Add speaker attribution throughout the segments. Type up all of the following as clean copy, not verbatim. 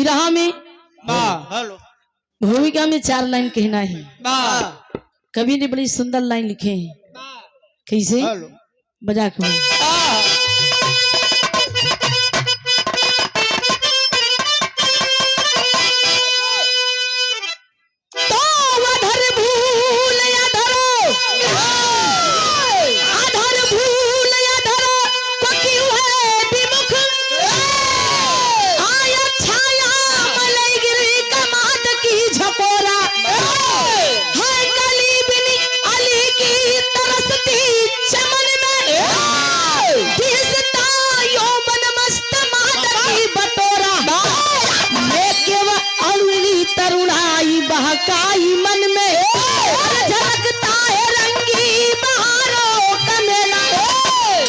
Speaker 1: विरहा में
Speaker 2: हेलो
Speaker 1: भूमिका में 4 लाइन कहना है। कवि ने बड़ी सुंदर लाइन लिखे हैं। कैसे बजा के तरुणाई बहकाई मन में झलकता है रंगी बहारों का मेला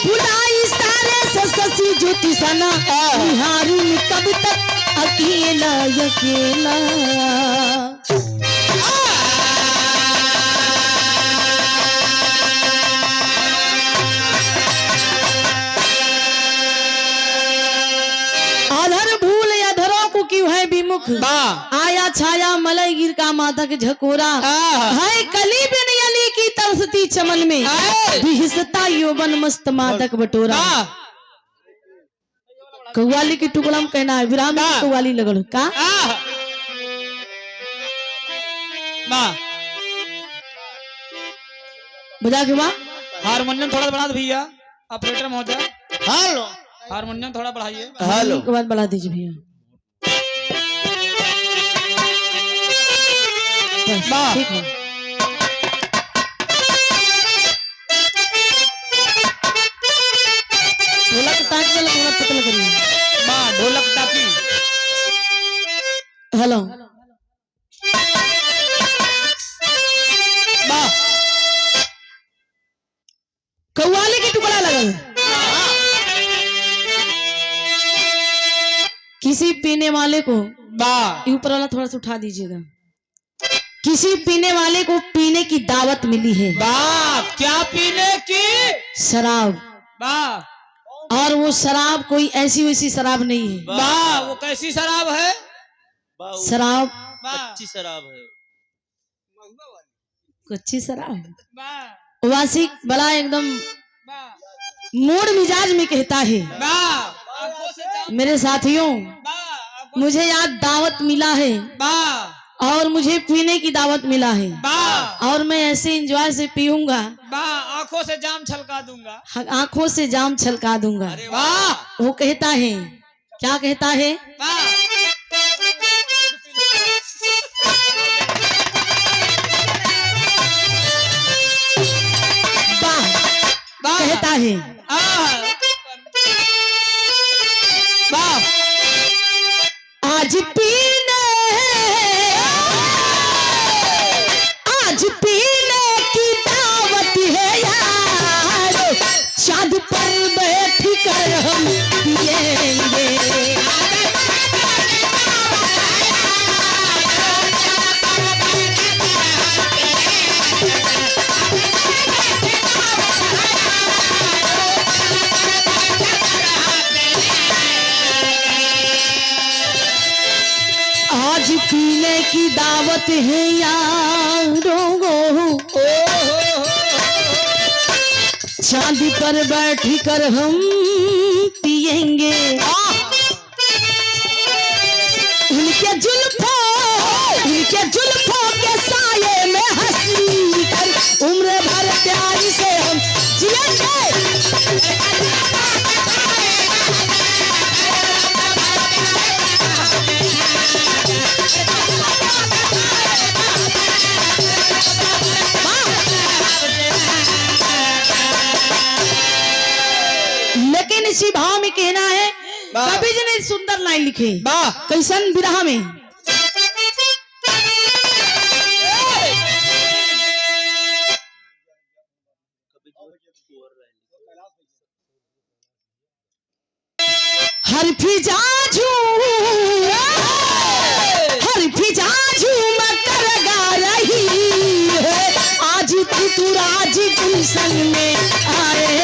Speaker 1: बुलाई सारे ससी ज्योति सना निहारू कब तक अकेला अकेला। आया छाया मलय गिर का माता के झकोरा है कली बिन अली की तरसती चमन में बिहसता यौवन मस्त मादक बटोरा। कव्वाली की टुकड़ा में कहना है विराम में कव्वाली लगल का बजा के
Speaker 2: हारमोनियम थोड़ा बढ़ा दो भैया ऑपरेटर महोदय। हेलो हारमोनियम थोड़ा बढ़ाइए।
Speaker 1: हेलो के बाद बढ़ा दीजिए भैया। ठीक है ढोलक ताक पतल करिए
Speaker 2: ढोलक ताकी।
Speaker 1: हेलो कव्वाली की टुकड़ा लगल। किसी पीने वाले को ऊपर वाला थोड़ा सा उठा दीजिएगा। किसी पीने वाले को पीने की दावत मिली है।
Speaker 2: क्या पीने की?
Speaker 1: शराब। और वो शराब कोई ऐसी वैसी शराब नहीं है।
Speaker 2: वो कैसी शराब है?
Speaker 1: शराब
Speaker 2: कच्ची शराब है।
Speaker 1: कच्ची शराब वासी बड़ा एकदम मूड मिजाज में कहता है मेरे साथियों मुझे आज दावत मिला है और मुझे पीने की दावत मिला है और मैं ऐसे एंजॉय से पीऊंगा
Speaker 2: आंखों से जाम छलका दूंगा।
Speaker 1: आंखों से जाम छलका दूंगा। वो कहता है क्या कहता है? कहता है आज पीने की दावत है यार चाँद पर बैठ कर हम पिएंगे। आज पीने की दावत है यारों चांदी पर बैठ कर हम पिएंगे। उनके जुल्फों के साये में हंसी कर उम्र भर प्यारी से हम जिएंगे। लेकिन इसी भाव में कहना है कवि जी ने सुंदर लाइन लिखे कैसन विरह में हर फिजा झूम कर गा रही है आज तू राज गुलशन में आए।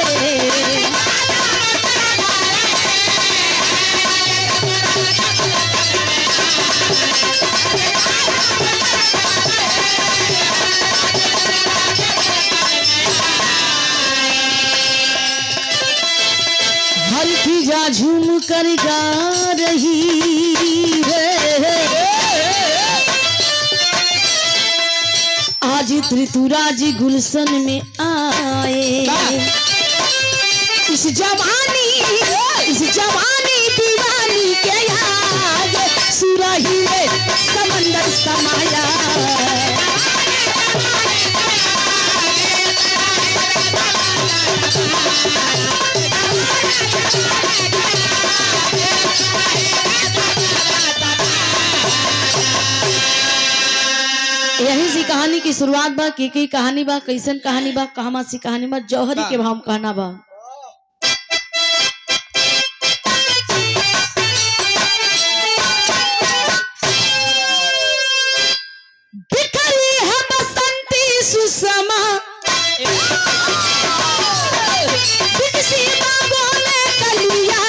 Speaker 1: गिरिजा झूम कर गा रही है। आज त्रिपुराज गुलशन में आए। इस जवानी दीवानी के याद सुराही में समंदर समाया। यही सी कहानी की शुरुआत बा। के कहानी बा, कैसन कहानी बा, कहमा सी कहानी बा, जौहरी के भाव कहना बा। बिखरी है बसंती सुषमा, बिकसी बागों में कलिया,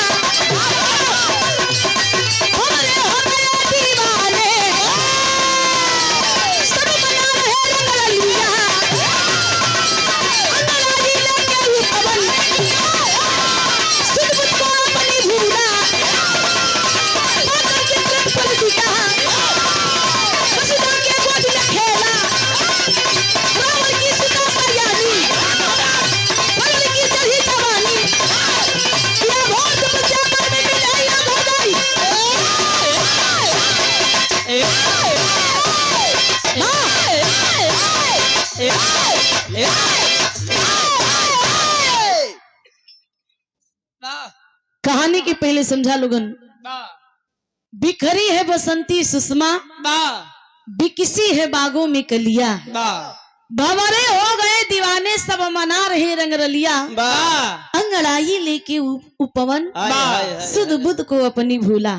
Speaker 1: हमरे हो गए दीवाने, सब बना रहे रंगरलिया। अंगड़ाई लेके उपवन, सुध बुध को अपनी भूला, पागल के ट्रक पर बिका, वसुधा के गोद में खेला, रावण की सीता सयानी, भगल की चढ़ी जवानी, या भोज बचा कर में मिले या भगाई। कहानी के पहले समझा लोगन। बिखरी है बसंती सुषमा, बिकसी है बागों में कलिया, भंवरे हो गए दीवाने सब मना रहे रंगरलिया। अंगड़ाई लेके उपवन, सुध बुध को अपनी भूला,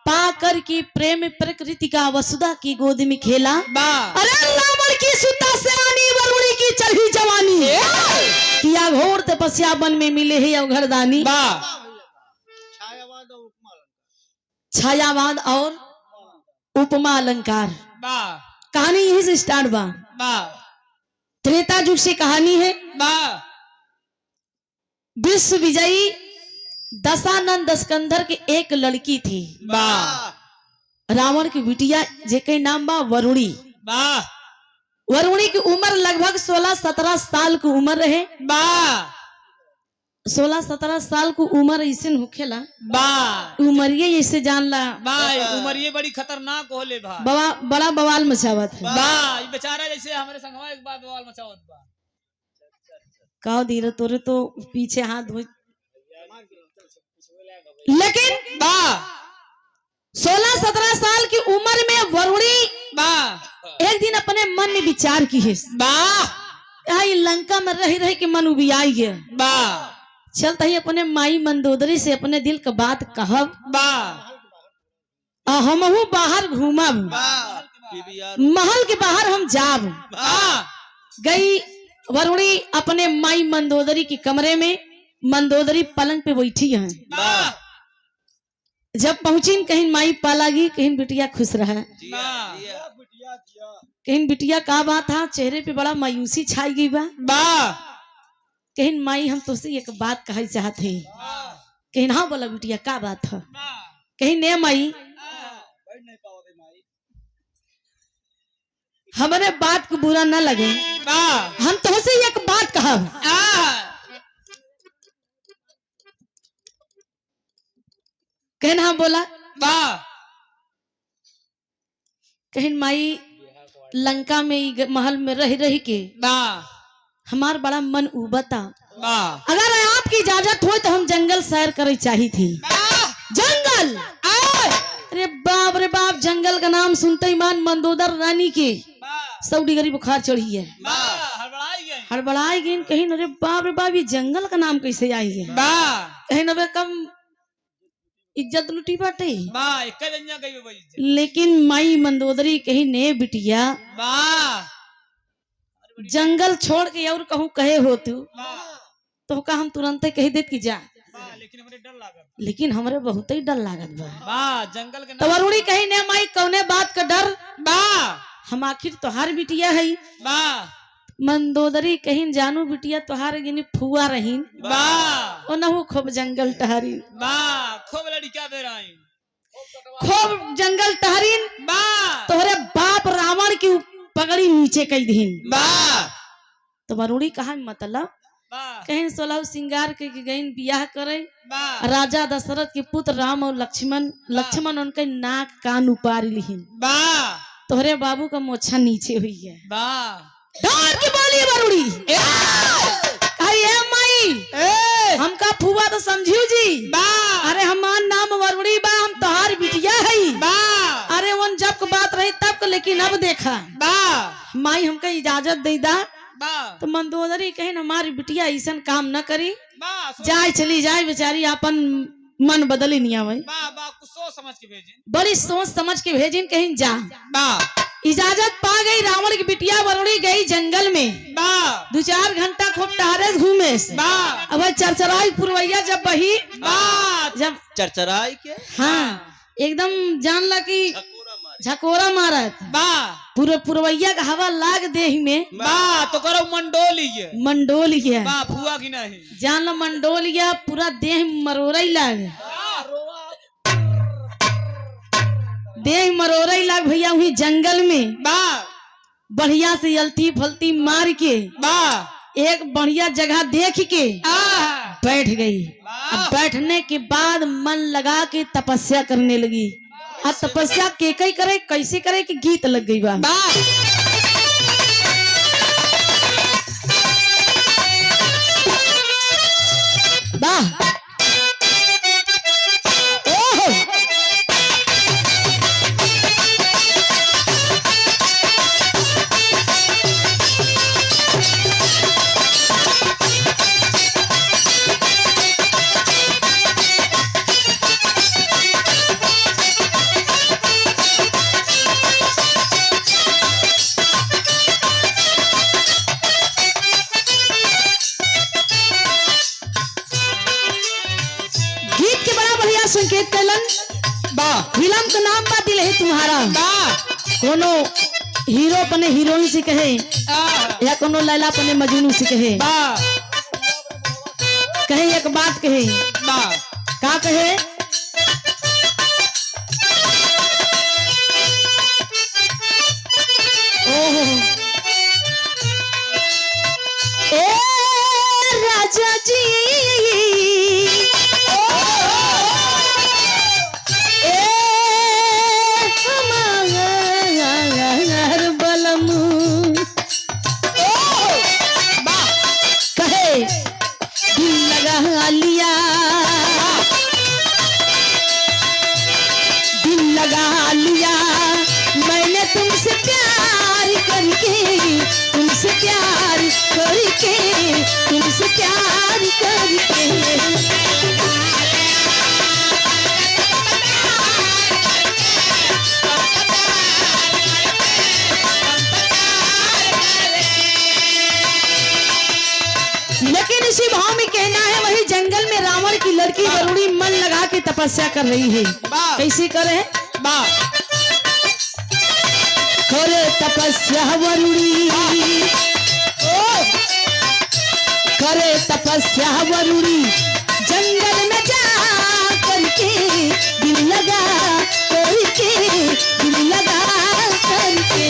Speaker 1: पाकर के प्रेम प्रकृति का वसुधा की गोद में खेला। अरे रावण की सुता से आनी, वरुणी की चढ़ी जवानी, किया घोर तपस्या वन में मिले है अवघरदानी। छायावाद और उपमा अलंकार। कहानी यही से स्टार्ट बा। त्रेता युग से कहानी है। विश्व विजयी दशानंद स्कंधर के एक लड़की थी, रावण की बिटिया, जेके नाम बा वरुणी। वरुणी की उम्र लगभग 16-17 साल की उम्र रहे। 16-17 साल की उम्र ऐसे होखेला, उमरिए ऐसे जानला,
Speaker 2: उमरिए बड़ी खतरनाक होले भा,
Speaker 1: बड़ा बवाल मचावत है।
Speaker 2: ये बेचारा जैसे हमारे संगवा एक बार बवाल मचावत बा।
Speaker 1: काओ धीरे तोरे तो पीछे हाथ धो। लेकिन 16-17 साल की उम्र में वरुणी एक दिन अपने मन में विचार की है, लंका में रह रह के मन उबियाई गया। चलता ही अपने माई मंदोदरी से अपने दिल का बात कहब, हमहू बाहर घूमब, महल के बाहर हम जाब। गई वरुणी अपने माई मंदोदरी के कमरे में। मंदोदरी पलंग पे बैठी है। जब पहुंची कहीं माई पालागी, कहीं बिटिया खुश रहा, कहीं बिटिया का बात था, चेहरे पे बड़ा मायूसी छाई गई बा। कहीं माई हम तुझसे एक बात कहे चाहते, कहीं हाँ बोला बिटिया का बात है। कहीं ने माई हमारे बात को बुरा न लगे, हम तुझसे एक बात कहा। कहना हाँ बोला। कहीं माई लंका में महल में रह रही के हमार बड़ा मन उबता, अगर आपकी इजाजत हो तो हम जंगल सैर करे चाहिए थी। जंगल, अरे बाप जंगल का नाम सुनते ही मान मंदोदर रानी के 100 डिग्री बुखार चढ़ी है, हड़बड़ाई गई। कहीं अरे बाप ये जंगल का नाम कैसे आई है। कहीं न कम इज्जत लुटी बाटे। लेकिन माई मंदोदरी कहीं ने बिटिया जंगल छोड़ के और कहूँ कहे हो तो का हम तुरंत कही देत कि जा, लेकिन हमरे बहुत ही डर लागत बा जंगल के। तो वरुणी कही ने माई कौने बात का डर बा, हम आखिर तोहार बिटिया है। मंदोदरी कहीं जानू बिटिया तोहार गिनी फुआ रहीन, ओनहु खूब जंगल टहरी
Speaker 2: वाह खूब लड़का बेराई
Speaker 1: खूब जंगल टहरीन
Speaker 2: वाह
Speaker 1: तोहरे बाप रावण की पगड़ी नीचे कई दीन
Speaker 2: वाह
Speaker 1: तो वरुणी कहा मतलब
Speaker 2: वाह
Speaker 1: कहीं 16 सिंगार के गईन बियाह करे
Speaker 2: वाह
Speaker 1: राजा दशरथ के पुत्र राम और लक्ष्मण उनके नाक कान उपार लिहिन
Speaker 2: वाह
Speaker 1: तोहरे बाबू का मोछा नीचे हुई है
Speaker 2: वाह
Speaker 1: डर की बोली वरुणी ए माई हमका फुआ तो समझियो जी
Speaker 2: वाह
Speaker 1: अरे हमार नाम वरुणी बा हम तोहार बिटिया है
Speaker 2: वाह
Speaker 1: अरे वन जब के बात रही तब के लेकिन अब देखा
Speaker 2: वाह
Speaker 1: माई हमका इजाजत दे दा
Speaker 2: वाह
Speaker 1: तो मंदोदरी कहे न हमारी बिटिया ऐसा काम न करी
Speaker 2: वाह
Speaker 1: जाए चली जाए बेचारी अपन मन बदली नहीं आवे
Speaker 2: वाह वाह कुछ सोच समझ के भेजिन
Speaker 1: बड़ी सोच समझ के भेजिन कहीं जा
Speaker 2: वाह
Speaker 1: इजाजत पा गई रावण की बिटिया वरुणी गई जंगल में
Speaker 2: वाह
Speaker 1: 2-4 घंटा खूब टहरे घूमे
Speaker 2: वाह
Speaker 1: अब चरचराई पुरवैया जब बही
Speaker 2: वाह
Speaker 1: जब
Speaker 3: चरचराई के
Speaker 1: हाँ एकदम जानला कि झकोरा मारत
Speaker 2: वाह
Speaker 1: पूरे पुरवैया का हवा लाग देह में
Speaker 2: वाह तो करो मंडोलिए
Speaker 1: मंडोल गया
Speaker 2: वाह फुआ की नहीं
Speaker 1: जान लो मंडोल गया पूरा देह मरोरई लाग देह मरोरई लाग भैया वही जंगल में
Speaker 2: वाह
Speaker 1: बढ़िया से अलती फलती मार के
Speaker 2: वाह
Speaker 1: एक बढ़िया जगह देख के बैठ गई अब बैठने के बाद मन लगा के तपस्या करने लगी और तपस्या के कई करे कैसे करे कि गीत लग गई बा वाह ओहो संकेत कलन
Speaker 2: वाह
Speaker 1: फिल्म का नाम बा दिल है तुम्हारा
Speaker 2: वाह
Speaker 1: कोनो हीरो पने हीरोइन से कहे या कोनो लैला पने मजनू से कहे
Speaker 2: वाह
Speaker 1: कहे एक बात कहे
Speaker 2: वाह
Speaker 1: का कहे ओहो ए राजा जी लेकिन इसी भाव में कहना है वही जंगल में रावण की लड़की वरुणी मन लगा के तपस्या कर रही है कैसे करे करे तपस्या वरुणी करे तपस्या वरुणी जंगल में जा करके दिल लगा करके दिल लगा करके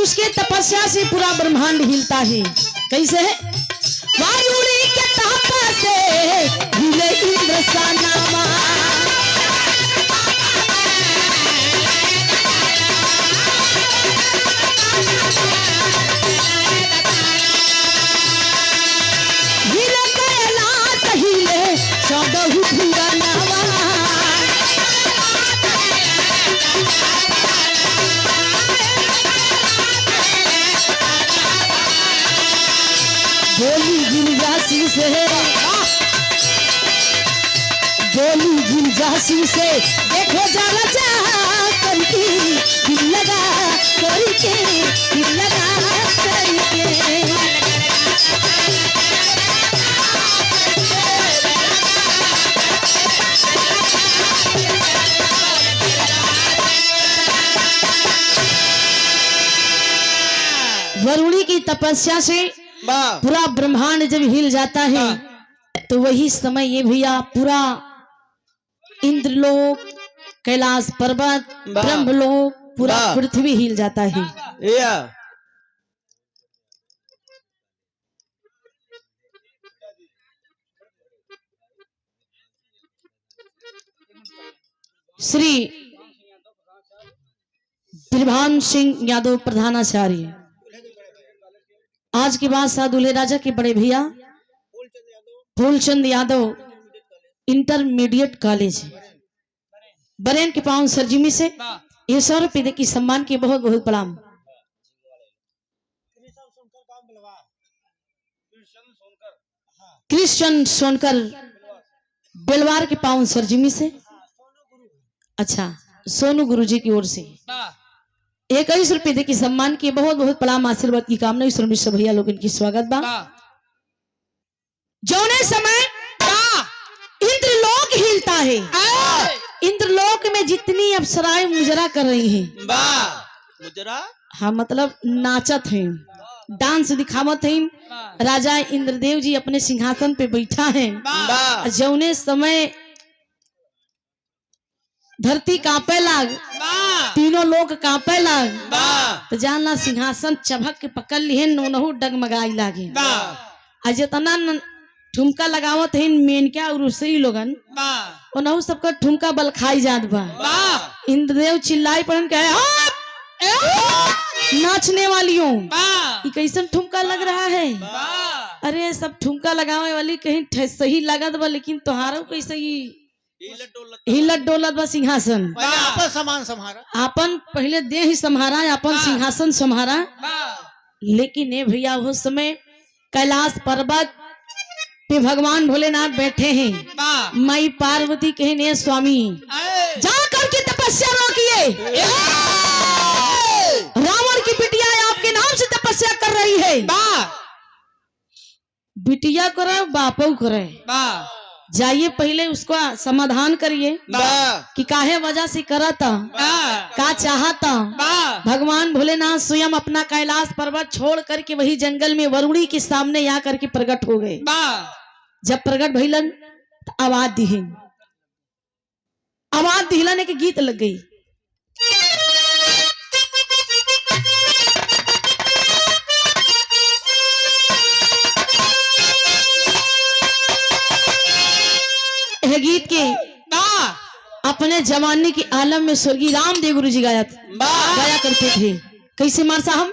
Speaker 1: उसके तपस्या से पूरा ब्रह्मांड हिलता है कैसे है वायुड़ी के ताप से हिले इंद्र सा नामा हिले कैलाश हिले चौदह धुरा नामा बोली गिरजासी से बोली गिरजासी से देखो जाला जा करके दिल लगा करके दिल लगा करके तपस्या से पूरा ब्रह्मांड जब हिल जाता है तो वही समय ये भैया पूरा इंद्रलोक, कैलाश पर्वत, ब्रह्मलोक, पूरा पृथ्वी हिल जाता है। श्री दिलभान सिंह यादव प्रधानाचार्य, आज के बाद साथ दूल्हे राजा के बड़े भैया Phoolchand Yadav intermediate college Bahrain के पावन सरजिमी से ये 100 रुपये की सम्मान की बहुत बहुत प्रणाम। कृष्ण सोनकर बेलवार के पावन सरजिमी से, अच्छा सोनू गुरुजी की ओर से 21 रुपये की सम्मान की बहुत बहुत प्रणाम, आशीर्वाद की कामना। ईश्वर मिश्र भैया लोग इनकी स्वागत बा। जौने समय इंद्रलोक हिलता है, इंद्रलोक में जितनी अप्सराएं मुजरा कर रही हैं,
Speaker 3: मुजरा
Speaker 1: हाँ मतलब नाचत हैं, डांस दिखावत हैं। राजा इंद्रदेव जी अपने सिंहासन पे बैठा है। जौने समय धरती कांपे लाग, तीनों लोग कांपे लाग, तो जानला सिंहासन चबक के पकड़ लिए, नोनहु डगमगाई लागे। जितना ठुमका लगावत है मेनका और उसई लोगन, ओनहु सबका ठुमका बल खाई जात बा। इंद्रदेव चिल्लाई पड़न कहे नाचने वालियों, ये कैसन ठुमका लग रहा है? अरे सब ठुमका लगावे वाली कहीं सही लागत बा, लेकिन तोहारो कैसे हिलत डोलत बा सिंहासन।
Speaker 3: आपन सामान संभारा,
Speaker 1: आपन पहले दे ही संभारा, अपन सिंहासन संभारा। लेकिन ये भैया उस समय कैलाश पर्वत पे भगवान भोलेनाथ बैठे हैं। माई पार्वती कहने स्वामी जाकर के तपस्या रोकिए, रावण की बिटिया आपके नाम से तपस्या कर रही है। बिटिया करे बापू करे, जाइए पहले उसका समाधान करिए कि काहे वजह से करता, का चाहता। भगवान भोलेनाथ स्वयं अपना कैलाश पर्वत छोड़ करके वही जंगल में वरुणी के सामने आ करके प्रकट हो गए। जब प्रकट भइलन तो आवाज दिहिन, आवाज दिहलाने के गीत लग गई। यह गीत के अपने जमाने की आलम में स्वर्गीय रामदेव गुरु जी गाया करते थे। कैसे मार साहब?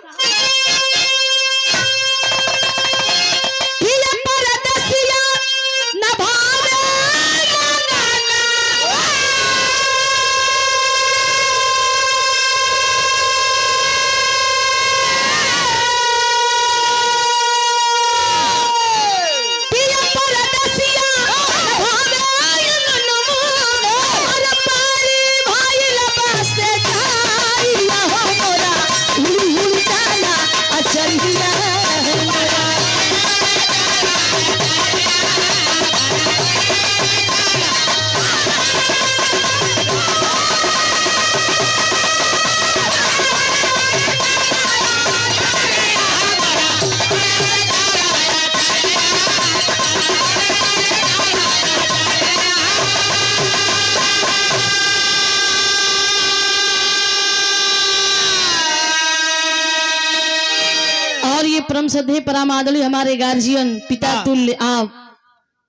Speaker 1: परम श्रद्धेय परम आदरणीय हमारे गार्जियन पिता तुल्य आप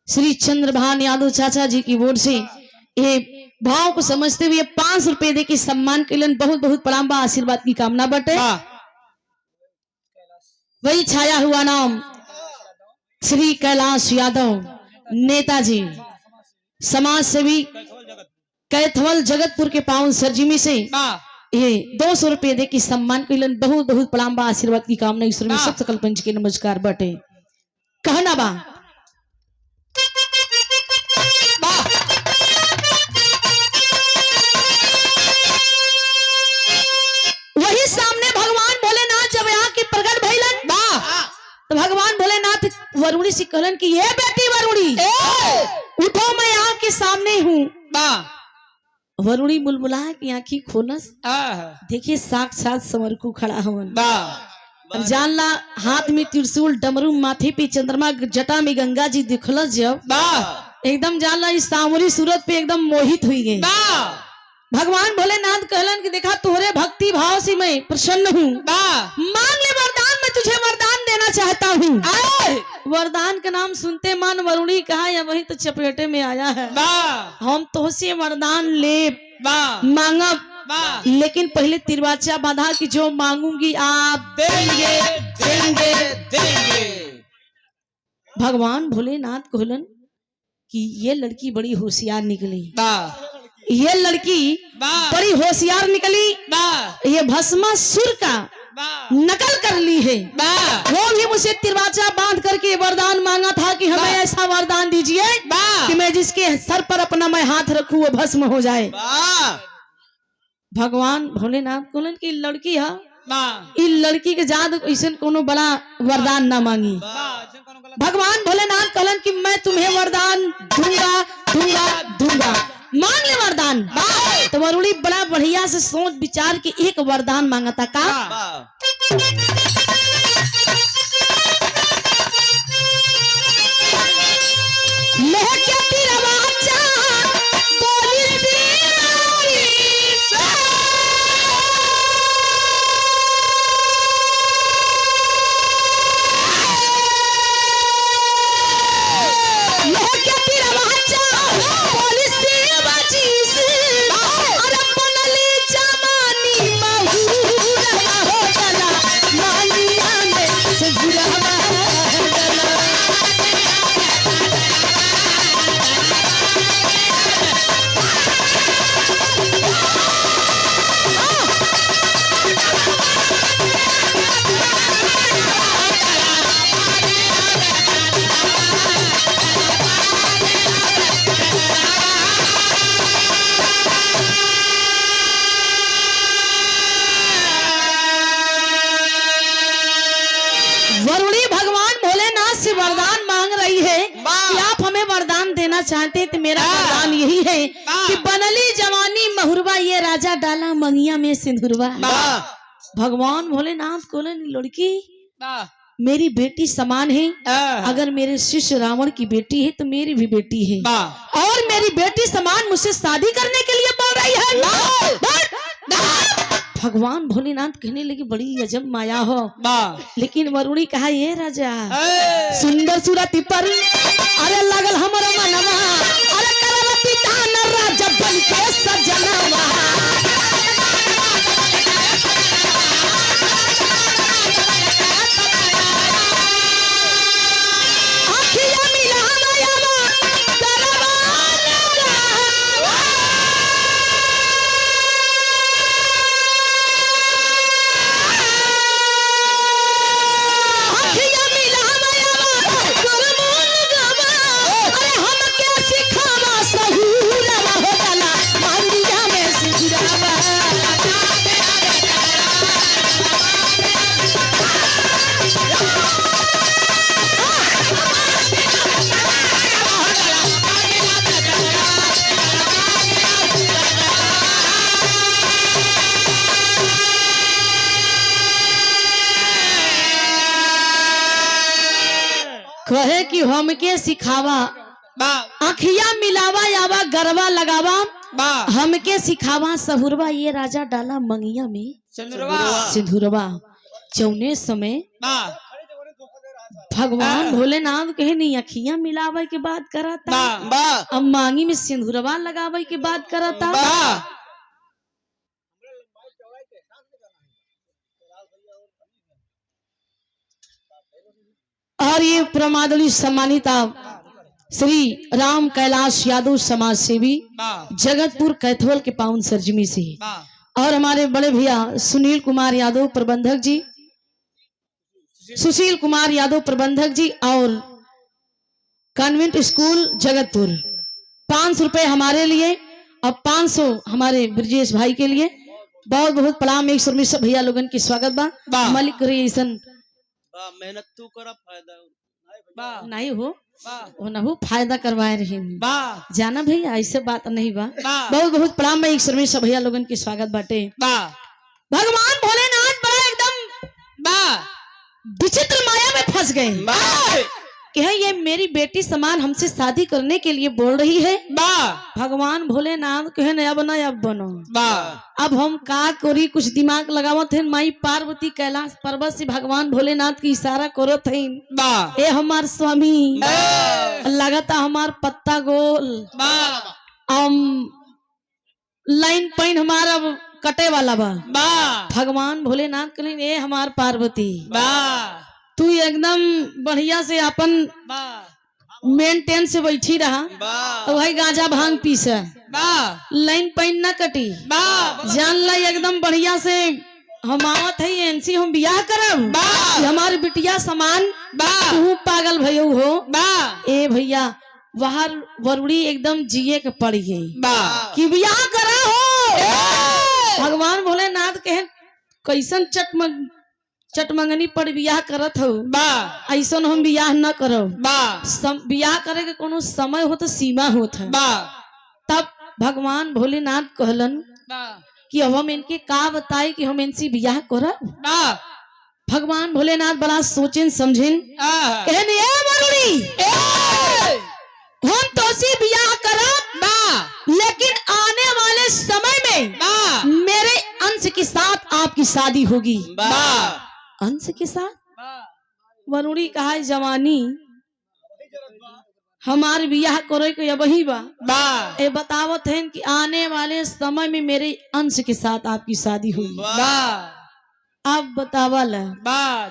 Speaker 1: श्री चंद्रभान यादव चाचा जी की ओर से ये भाव को समझते हुए 5 रुपए दे के सम्मान के लिए बहुत बहुत प्रणाम बा, आशीर्वाद की कामना बटे। वही छाया हुआ नाम श्री कैलाश यादव नेताजी समाज सेवी कैथवल जगतपुर के पावन सरजिमी से ये 200 रुपए दे के सम्मान के लिए बहुत बहुत प्रणाम बा, आशीर्वाद की कामना। ईश्वर में सब सकल पंच के नमस्कार बटे। कहना बा वही सामने भगवान भोलेनाथ जब यहाँ के प्रकट भइलन तो भगवान भोलेनाथ वरुणी से कहलन कि ये बेटी वरुणी उठो, मैं यहाँ के सामने हूँ। वरुणी बुलबुला की आंखी खोलस, देखिए साक्षात समरकू खड़ा हवन। अब जानला हाथ में त्रिशूल, डमरू, माथे पे चंद्रमा, जटा में गंगा जी दिखल जब एकदम जानला इस सांवरी सूरत पे एकदम मोहित हुई गई। भगवान भोलेनाथ कहलन कि देखा तोहरे भक्ति भाव से मैं प्रसन्न हूँ, मांग ले वरदान, मैं तुझे वरदान देना चाहता हूँ। वरदान का नाम सुनते मन वरुणी कहा या वही तो चपेटे में आया है। हम तुझसे वरदान ले मांगब, लेकिन पहले तिरवाचा बांधा कि जो मांगूंगी आप
Speaker 3: देंगे देंगे देंगे।
Speaker 1: भगवान भोलेनाथ कहलन कि ये लड़की बड़ी होशियार निकली, ये लड़की बड़ी होशियार निकली, ये भस्मासुर का नकल कर ली है। वो भी मुझे तिरवाचा बांध करके वरदान मांगा था कि हमें ऐसा वरदान दीजिए कि मैं जिसके सर पर अपना मैं हाथ रखूं वो भस्म हो जाए। भगवान भोलेनाथ कहलन कि लड़की है, इस लड़की के जाद ऐसा कोनो बड़ा वरदान ना मांगी। भगवान भोलेनाथ कहलन कि मैं तुम्हें वरदान दूंगा दूंगा दूंगा, मांग ले वरदान। तो वरुणी बड़ा बढ़िया से सोच विचार के एक वरदान मांगा था। का लेके तिरवाचा बोली देवारी से, लेके तिरवाचा बोली देवाची से, अरे बनली जमानी महुरा हो चला, मालिया में से जुड़वा वरुणी भगवान भोलेनाथ से वरदान मांग रही है कि आप हमें वरदान देना चाहते हैं तो मेरा वरदान यही है कि बनली जवानी महुरवा, ये राजा डाला मंगिया में सिंदूरवा। भगवान भोलेनाथ को लड़की मेरी बेटी समान है, अगर मेरे शिष्य रावण की बेटी है तो मेरी भी बेटी है, और मेरी बेटी समान मुझसे शादी करने के लिए बोल रही है। भगवान भोलेनाथ कहने लगे बड़ी अजब माया हो, लेकिन वरुणी कहा ये राजा सुंदर सूरती पर अरे लगल हमारा मनवा, अरे करवती तान राजा बन के सजनवा। आँखियाँ मिलावा कहे कि हमके सिखावा, आँखिया मिलावा यावा गरबा लगावा, हमके सिखावा सहुरवा, ये राजा डाला मंगिया में सिंदूरवा। चौने समय भगवान भोलेनाथ कहे नहीं अखियां मिलावे के बात करता, अब मांगी में सिंदूरवा लगावे के बात करता। और ये प्रमादली सम्मानित श्री राम कैलाश यादव समाज सेवी जगतपुर कैथोल के पावन सरजमी से, और हमारे बड़े भैया सुनील कुमार यादव प्रबंधक जी, सुशील कुमार यादव प्रबंधक जी, और कॉन्वेंट स्कूल जगतपुर 500 रुपए हमारे लिए और 500 हमारे ब्रजेश भाई के लिए। बहुत बहुत प्रणाम। एक सुरमी सब भैया लोगन की स्वागत बा। मालिक करे ऐसन
Speaker 3: मेहनत तू करा, फायदा
Speaker 1: नहीं हो वो न हो, फायदा करवाए रहे जाना भैया, ऐसे बात नहीं बा। बहुत बहुत प्रणाम भाई, एक सुरमी सब भैया लोगन की स्वागत बाटे। भगवान भोलेनाथ बड़ा एकदम बस गए कि है ये मेरी बेटी समान हमसे शादी करने के लिए बोल रही है। भगवान भोलेनाथ कहे न अब न अब बनो। अब हम का करी, कुछ दिमाग लगावत है। माई पार्वती कैलाश पर्वत से भगवान भोलेनाथ की इशारा करत है, ए हमार स्वामी लगाता हमार पत्ता गोल लाइन पाइन हमारा कटे वाला बा। भगवान भोलेनाथ कहे ए हमार पार्वती तू एकदम बढ़िया से अपन मेंटेन से बैठी रहा, तो भाई गांजा भांग पीस लाइन पाइन न कटी, जान ला एकदम बढ़िया से हम आवत है एनसी हम बियाह करब, हमारी बिटिया समान तू पागल भयो हो। ए भैया बाहर वरुड़ी एकदम जिए के पड़ गई कि बियाह करा हो। भगवान भोलेनाथ कहे कैसन चटमंगनी पर बियाह करत हो, ऐसन हम बियाह न करो। बियाह करे के कोनो समय हो तो सीमा होत है। तब भगवान भोलेनाथ कहलन कि अब हम इनके का बताए कि हम इनसे बियाह करब। भगवान भोलेनाथ बड़ा सोचें समझें, कहने हम तो सी बियाह करब, लेकिन आने वाले समय में मेरे अंश के साथ आपकी शादी होगी। अंश के साथ वरुणी कहा जवानी हमारे बियाह करे को अब ही बा ए बतावत है कि आने वाले समय में मेरे अंश के साथ आपकी शादी हुई। अब बतावल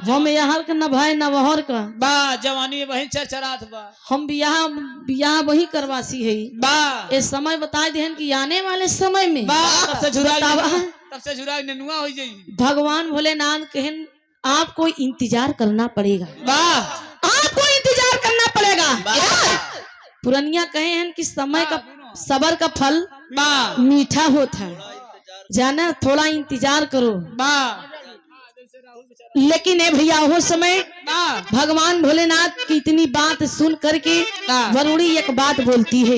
Speaker 1: हम यहाँ का न भाई न वहर का
Speaker 2: जवानी वही चरचरात बा,
Speaker 1: हम बियाह वही करवासी है। ये समय बता दें कि आने वाले समय में
Speaker 2: तब से झुरा नेनुआ हो जाई।
Speaker 1: भगवान भोलेनाथ कहन आपको इंतजार करना पड़ेगा, आपको इंतजार करना पड़ेगा। पुरनिया कहे हैं कि समय का सबर का फल मीठा होता है, जाना थोड़ा इंतजार करो। लेकिन ए भैया वो समय भगवान भोलेनाथ की इतनी बात सुन करके वरुणी एक बात बोलती है,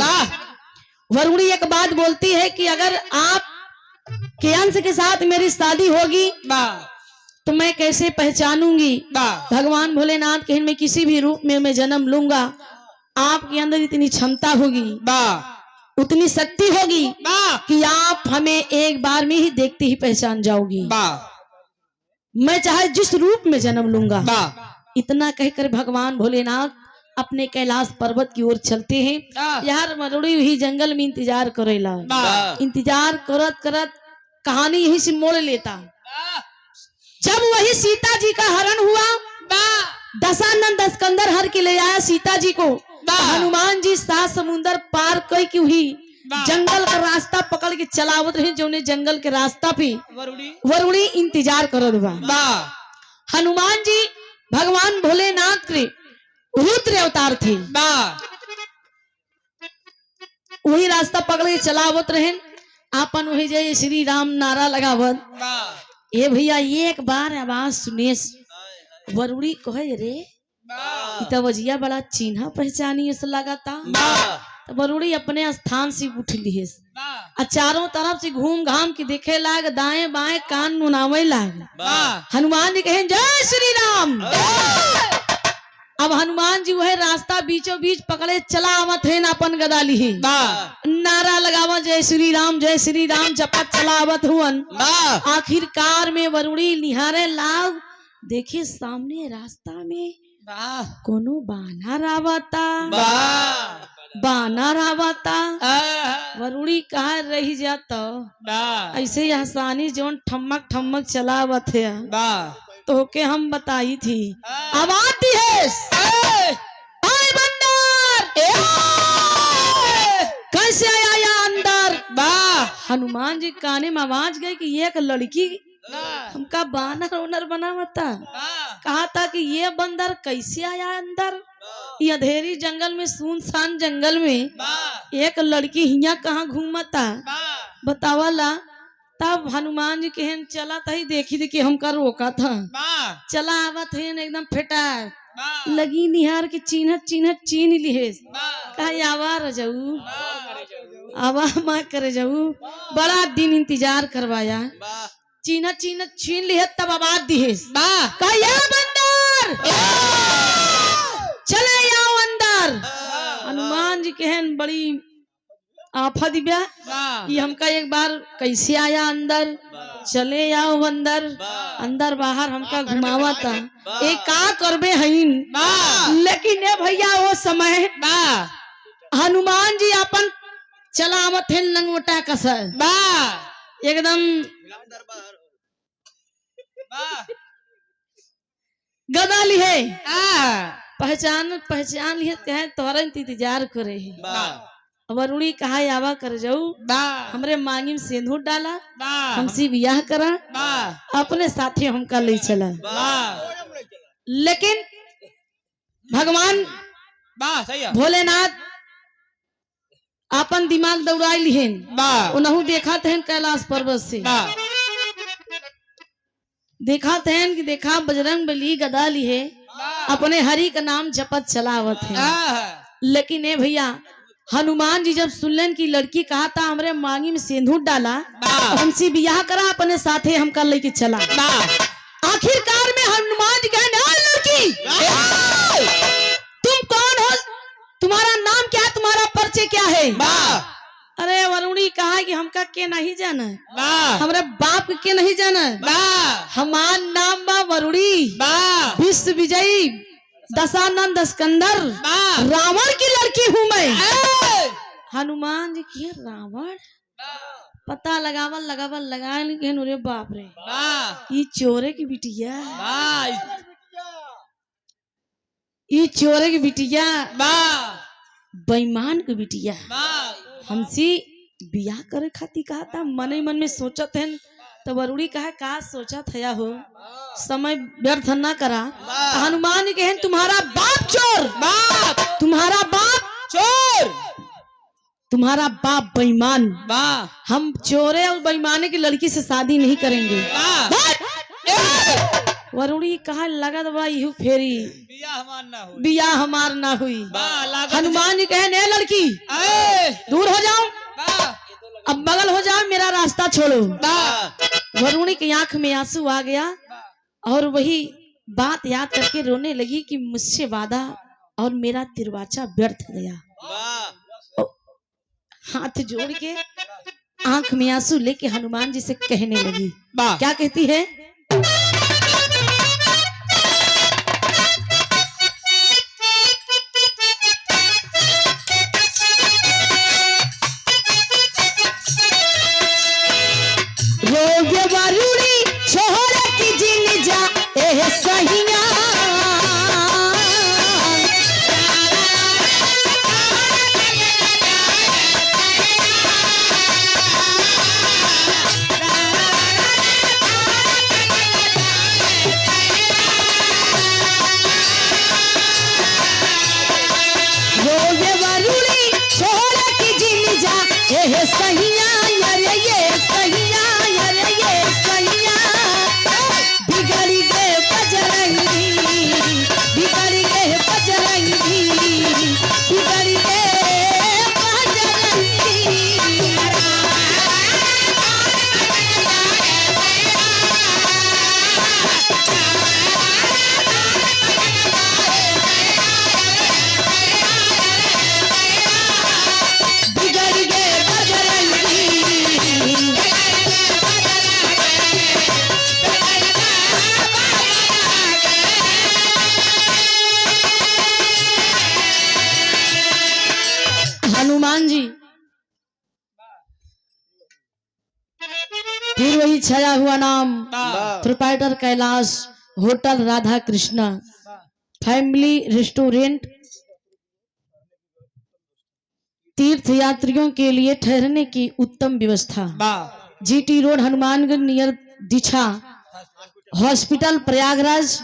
Speaker 1: वरुणी एक बात बोलती है कि अगर आप के अंश के साथ मेरी शादी होगी तो मैं कैसे पहचानूंगी। भगवान भोलेनाथ कहें मैं किसी भी रूप में मैं जन्म लूंगा, आपके अंदर इतनी क्षमता होगी, उतनी शक्ति होगी कि आप हमें एक बार में ही देखते ही पहचान जाओगी। मैं चाहे जिस रूप में जन्म लूंगा। इतना कहकर भगवान भोलेनाथ अपने कैलाश पर्वत की ओर चलते हैं। यार मरुड़ी हुई जंगल में इंतजार करेला, इंतजार करत करत कहानी यहीं से मोड़ लेता। जब वही सीता जी का हरण हुआ, दशानंद स्कंदर हर के ले आया सीता जी को। हनुमान जी 7 समुंदर पार कई की हुई जंगल का रास्ता पकड़ के चलावत रहे, जो जंगल के रास्ता पे वरुणी इंतजार करत बा। हनुमान जी भगवान भोलेनाथ के रुद्र अवतार थे, वही रास्ता पकड़ के चलावत रहे। आपन वही जय श्री राम नारा लगावत। ए भैया एक बार आवाज सुने वरुणी कहे रे वजिया बड़ा चिन्ह पहचानी ऐसा लगाता। तो वरुणी अपने स्थान से उठ ली, चारों तरफ से घूम घाम के देखे लाग, दाएं बाएं कान नुनावे लाग। हनुमान जी कहे जय श्री राम। अब हनुमान जी वह रास्ता बीचों बीच पकड़े चला आवत है, अपन गदा ली नारा लगावा जय श्री राम जपत चलावत हुअन। आखिरकार में वरुणी निहारे लाग, देखिए सामने रास्ता में कोनो बानर आवता। वरुणी कहा रही जाता ऐसे आसानी जोन ठमक ठमक चलावत है तो के हम बताई थी। आवाज दी है बंदर कैसे आया अंदर। हनुमान जी काने में आवाज गई कि एक लड़की हमका बानर ओनर बनावता। कहा था कि ये बंदर कैसे आया अंदर, ये अंधेरी जंगल में सुनसान जंगल में एक लड़की हिया कहाँ घूमता बतावाला। तब हनुमान जी कहन चला था ही देखी थी कि हमका रोका था, चला आवत है एकदम फेटा लगी निहार के चिन्ह चीन लिए कहा आवार जाऊ आवा माँ करे जाऊ। बड़ा दिन इंतजार करवाया, चिन्ह छीन लिए तब आवाज दी है बंदर चले आओ अंदर। हनुमान जी कहन बड़ी आफत दिव्या ये हमका एक बार कैसे आया अंदर, चले आओ अंदर। अंदर बाहर हमका घुमावा था, एक का करबे हईन। लेकिन ये भैया वो समय हनुमान जी अपन चलावत है लंगोटा कसर एकदम गदा लिहे पहचान लिए कहे तोहरा इंतजार करे वरुणी कहा आवा कर जाऊ हमरे मांगी में सिंदूर डाला, हमसे बियाह करा, अपने साथी हमका ले चला। लेकिन भगवान भोलेनाथ अपन दिमाग दौड़ाई लिहेन, उनहु देखा थे कैलाश पर्वत से देखा थे कि देखा बजरंग बली गदा लिहे अपने हरि का नाम जपत चलावत है। लेकिन ए भैया हनुमान जी जब सुनलन की लड़की कहा था हमरे मांगी में सिंदूर डाला, हमसे बियाह करा, अपने साथे हमका लेके चला। आखिरकार में हनुमान जी कहे लड़की तुम कौन हो, तुम्हारा नाम क्या है, तुम्हारा परिचय क्या है? अरे वरुणी कहा कि हमका के नहीं जाना, हमारे बाप के नहीं जाना, हमार नाम बा वरुणी, विश्व विजयी दशानंद स्कंदर रावण की लड़की हूँ मैं। हनुमान जी की रावण पता लगावल रे बाप रे ये चोरे की बिटिया, ये चोरे की बिटिया, बेईमान की बिटिया, हमसे बियाह करे खाती कहा था। मन ही मन में सोचत है तो वरुणी कहा का सोचा था हो, समय व्यर्थ न करा। हनुमान कहे तुम्हारा बाप चोर, तुम्हारा बाप चोर, तुम्हारा बाप बेईमान, हम चोरे और बेईमाने की लड़की से शादी नहीं करेंगे। वरुणी कहा लगा दबा यू फेरी बिया हमार ना हुई। हनुमान जी कहे ने लड़की दूर हो जाओ, अब बगल हो जाओ, मेरा रास्ता छोड़ो। वरुणी की आंख में आंसू आ गया और वही बात याद करके रोने लगी कि मुझसे वादा और मेरा तिरवाचा व्यर्थ गया। हाथ जोड़ के आंख में आंसू लेके हनुमान जी से कहने लगी, क्या कहती है? हनुमान जी फिर वही छाया हुआ नाम proprietor Kailash hotel Radha Krishna family restaurant, तीर्थ यात्रियों के लिए ठहरने की उत्तम व्यवस्था, जीटी रोड हनुमानगढ़ नियर दीक्षा हॉस्पिटल प्रयागराज।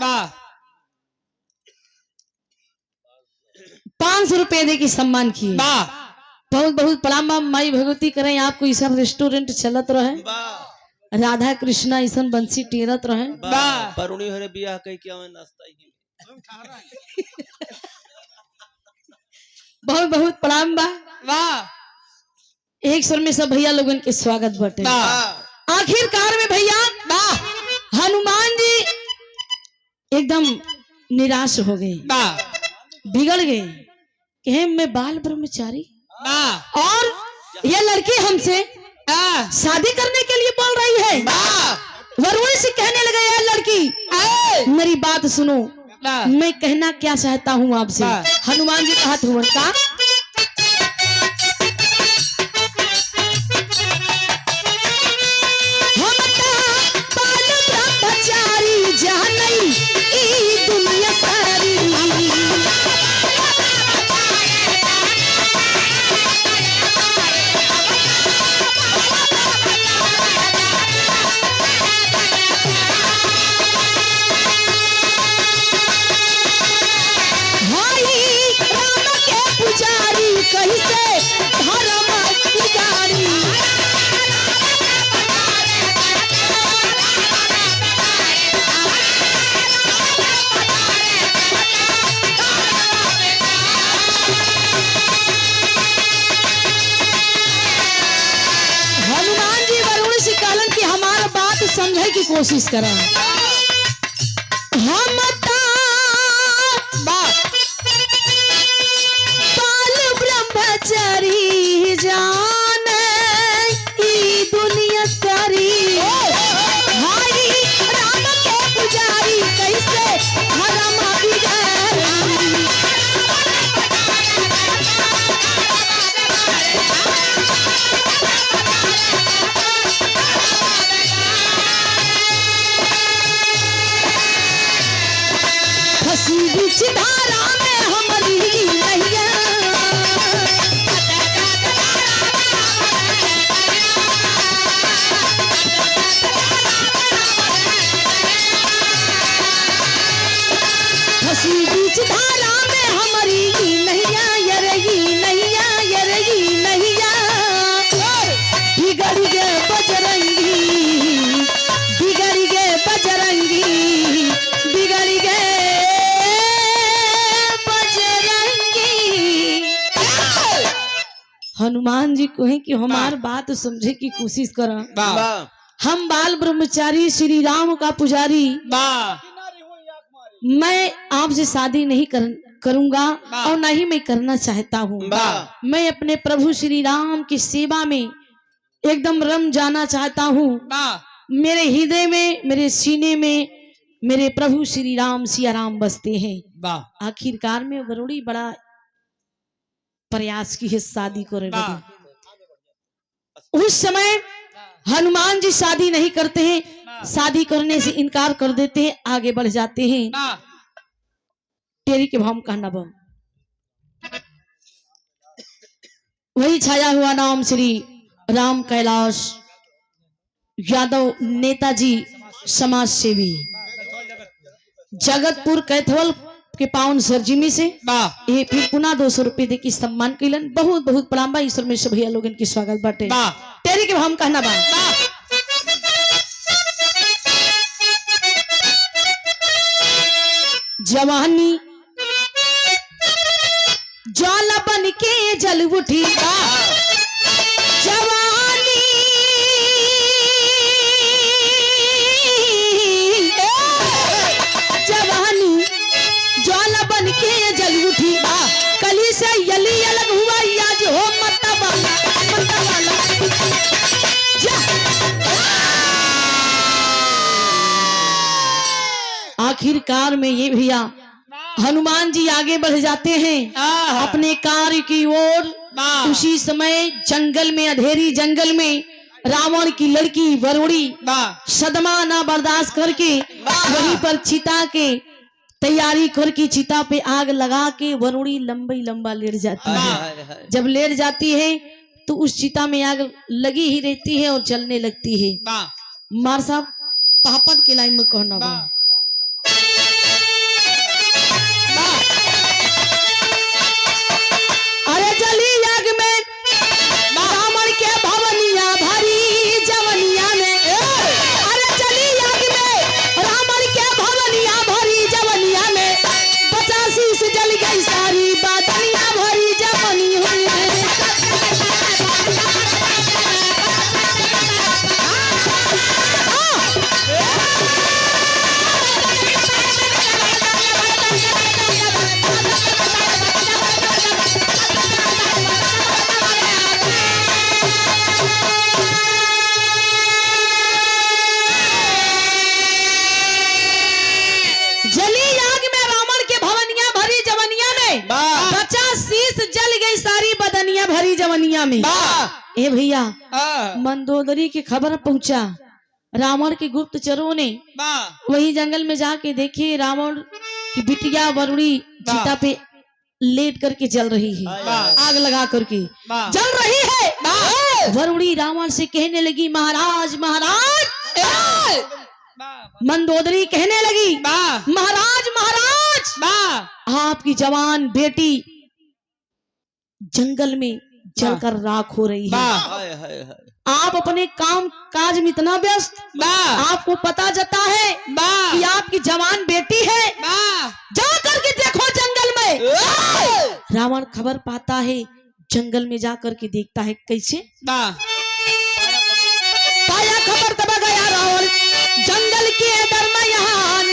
Speaker 1: 500 रुपए दे की सम्मान किए। बहुत बहुत प्रणाम माई भगवती करें आपको ऐसा रेस्टोरेंट चलत रहे, राधा कृष्णा ऐसा बंसी टेरत रहे।
Speaker 3: वरुणी हरे बियाह कई क्या नाश्ता ही
Speaker 1: बहुत बहुत प्रणाम बा। एक स्वर में सब भैया लोगन के स्वागत बटे। आखिरकार में भैया हनुमान जी एकदम निराश हो गए। बिगड़ गए कि मैं बाल ब्रह्मचारी और ये लड़की हमसे शादी करने के लिए बोल रही है। वरुण से कहने लगे यार लड़की मेरी बात सुनो, मैं कहना क्या चाहता हूँ आपसे। हनुमान जी का हाथ हुआ का समझे की कोशिश करा। हम बाल ब्रह्मचारी जान ई दुनिया सारी भाई राम के पुजारी कैसे हरम धारा में हमारी नैया हसी बीच धारा में हमारी नैया यरगी नैया यरगी नैया बिगड़ गए बजरंगी बिगड़ गए बजरंगी बिगड़ गए हनुमान जी को है कि हमार बात समझे की कोशिश करा। हम बाल ब्रह्मचारी श्री राम का पुजारी, मैं आपसे शादी नहीं करूंगा और न ही मैं करना चाहता हूँ। मैं अपने प्रभु श्री राम की सेवा में एकदम रम जाना चाहता हूँ। मेरे हृदय में मेरे सीने में मेरे प्रभु श्री राम सिया राम बसते हैं। आखिरकार में वरुणी बड़ा प्रयास की है शादी को। उस समय हनुमान जी शादी नहीं करते हैं, शादी करने से इनकार कर देते हैं, आगे बढ़ जाते हैं। तेरी के भाव कहना बा वही छाया हुआ नाम श्री राम कैलाश यादव नेताजी समाज सेवी जगतपुर कैथवल के पावन सरजिमी से ये फिर पुनः 200 रुपए दे की सम्मान कैलन। बहुत बहुत प्रणाम बा ईश्वर में सब भैया लोगन की स्वागत बाटे। तेरी के हम कहना बा जवानी ज्वाला बन के जल उठी जवानी जवानी ज्वाला बन के जल उठी कली से यली अलग हुआ आज हो मत्ता वाला आखिरकार में ये भैया हनुमान जी आगे बढ़ जाते हैं अपने कार्य की ओर। उसी समय जंगल में अंधेरी जंगल में रावण की लड़की वरुणी सदमा ना बर्दाश्त करके वहीं पर चिता के तैयारी करके चिता पे आग लगा के वरुणी लंबा लेट जाती है। जब लेट जाती है तो उस चिता में आग लगी ही रहती है और जलने लगती है। मार साहब पापड़ के लाइन में कहना बा अरे जली आग में रावण के भवनिया भरी जवनिया में अरे जली आग में रावण के भवनिया भरी जवनिया में 85 से जल गई सारी बादनिया भरी जवनी हुई जवनिया में। ए भैया
Speaker 2: हाँ,
Speaker 1: मंदोदरी की खबर पहुंचा रावण के गुप्तचरों ने। वही जंगल में जाके देखे रावण की बिटिया वरुणी चिता पे लेट करके जल रही है, आग लगा करके जल रही है। वरुणी रावण से कहने लगी महाराज महाराज। मंदोदरी कहने लगी महाराज महाराज आपकी जवान बेटी जंगल में जलकर राख हो रही है। आप अपने काम काज में इतना व्यस्त, आपको पता जाता है कि आपकी जवान बेटी है, जा करके देखो जंगल में। रावण खबर पाता है, जंगल में जा करके देखता है। कैसे पाया खबर तब गया रावण जंगल के दरमियान।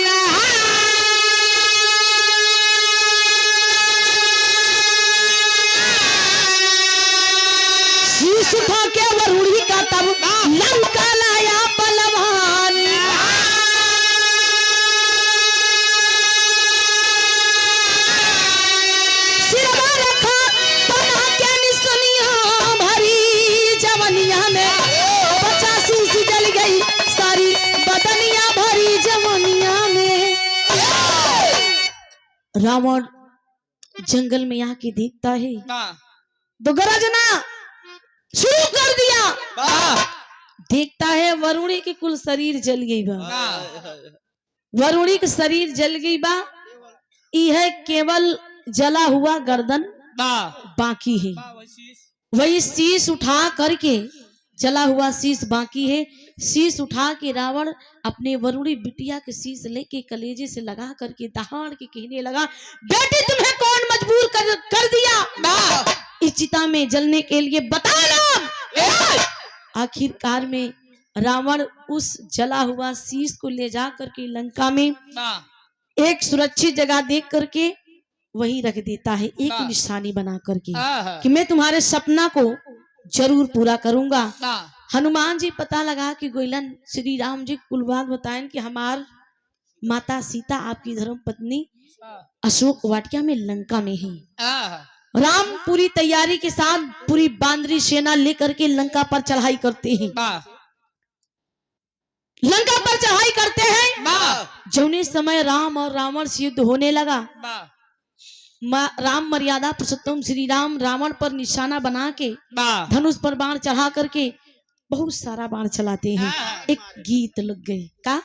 Speaker 1: शीश उठा के वरुणी का तब लंका लाया बलवान। सिरवा रखा बना के निसनिया भरी जवनिया में। 85 सी जल गई सारी बदनिया भरी जवनिया में। रावण जंगल में आके देखता है तो गरजना शुरू कर दिया। देखता है वरुणी की कुल शरीर जल गई बा। वरुणी का शरीर जल गई बा। यह केवल जला हुआ गर्दन बाकी है। वही शीश उठा करके जला हुआ शीश बाकी है। शीश उठा के रावण अपने वरुणी बिटिया के शीश लेके कलेजे से लगा करके दहाड़ के कहने लगा बेटी तुम्हें कौन मजबूर कर दिया इस चिता में जलने के लिए, बताना। आखिरकार में रावण उस जला हुआ शीश को ले जा करके लंका में एक सुरक्षित जगह देख करके वही रख देता है, एक निशानी बना करके कि मैं तुम्हारे सपना को जरूर पूरा करूंगा। हनुमान जी पता लगा कि गोइलन श्री राम जी कुल बात बताएं कि हमार माता सीता आपकी धर्म पत्नी अशोक वाटिका में लंका में है। राम पूरी तैयारी के साथ पूरी बांदरी सेना लेकर के लंका पर चढ़ाई करते हैं। लंका पर चढ़ाई करते हैं। जौने समय राम और रावण से युद्ध होने लगा, राम मर्यादा पुरुषोत्तम श्री राम रावण पर निशाना बना के धनुष पर बाण चढ़ा करके बहुत सारा बाण चलाते हैं। एक गीत लग गए का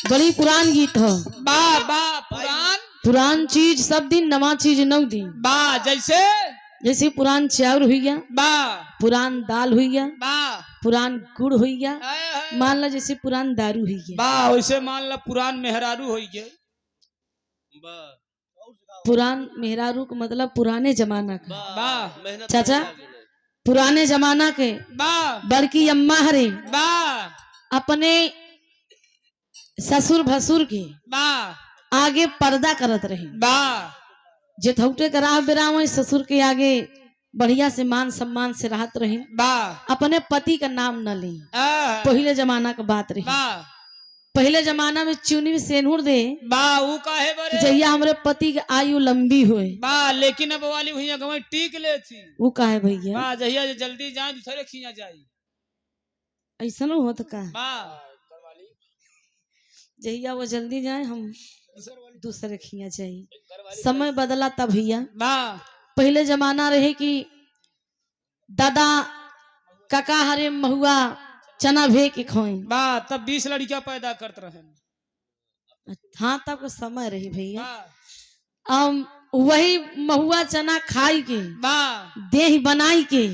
Speaker 1: बड़ी पुरान गीत है। पुरान चीज सब दिन, नवा चीज 9 दिन। जैसे पुरान चाउर हुई गया, पुरान दाल हुई गया, पुरान गुड़ हुई गया। मान लो जैसे पुरान दारू हुई गया,
Speaker 2: वैसे मान लो पुरान मेहरारू हुई गया।
Speaker 1: पुरान मेहरारू का मतलब पुराने जमाना का। चाचा पुराने जमाना के बड़की अम्मा हरे अपने ससुर भसुर के आगे पर्दा करत रहे। जेठौटे करा बेराम ससुर के आगे बढ़िया से मान सम्मान से रहत रहे। अपने पति का नाम न ले। पहले जमाना का बात रही। पहले जमाना में चुनी में सेनूर दे जहिया हमारे पति की आयु लंबी हुए।
Speaker 2: लेकिन अब वाली हुई गवाई टीक ले थी।
Speaker 1: वो काहे भैया
Speaker 2: जहिया जल्दी जाए दूसरे खींचा जाए
Speaker 1: ऐसा न होता का। जहिया वो जल्दी जाए हम दूसरे खिया चाहिए। समय बदला तब भैया। पहले जमाना रहे कि दादा काका हरे महुआ चना भे के खोए।
Speaker 2: तब 20 लड़कियां पैदा करते रहे।
Speaker 1: हाँ तब का समय रही भैया। वही महुआ चना खाई के देह बनाई के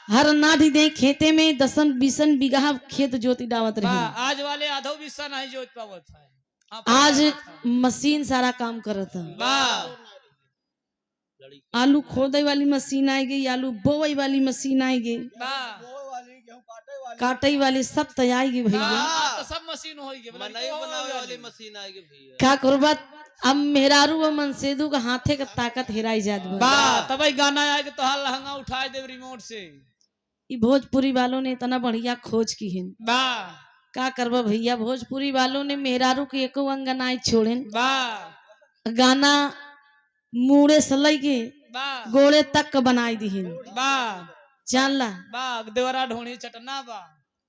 Speaker 1: हर नाधी दे खेते में 10-20 बीघा खेत जोती डावत रही।
Speaker 2: आज वाले आधो बिस्सा नहीं जोत पावत है।
Speaker 1: आज मशीन सारा काम करता। आलू खोदे वाली मशीन आई गई, आलू बोई वाली मशीन आई गई, काटे वाली सब तैयार गई भैया।
Speaker 2: सब मशीन हो गई,
Speaker 3: वाली मशीन आई गई भैया।
Speaker 1: क्या करबत अब मेहरारू व मनसेदू का हाथे का ताकत हेराई जात बा।
Speaker 2: तब गाना आए तो हाल लहंगा उठाए दे रिमोट से।
Speaker 1: ये भोजपुरी वालों ने इतना बढ़िया खोज की है।
Speaker 2: वाह
Speaker 1: का करबो भैया, भोजपुरी वालों ने मेहरारू के एको अंगनाई छोड़ेन।
Speaker 2: वाह
Speaker 1: गाना मुड़े सलई के
Speaker 2: वाह
Speaker 1: गोड़े तक बनाई दीहिन।
Speaker 2: वाह
Speaker 1: जानला
Speaker 2: वाह देवरा ढोणी चटना बा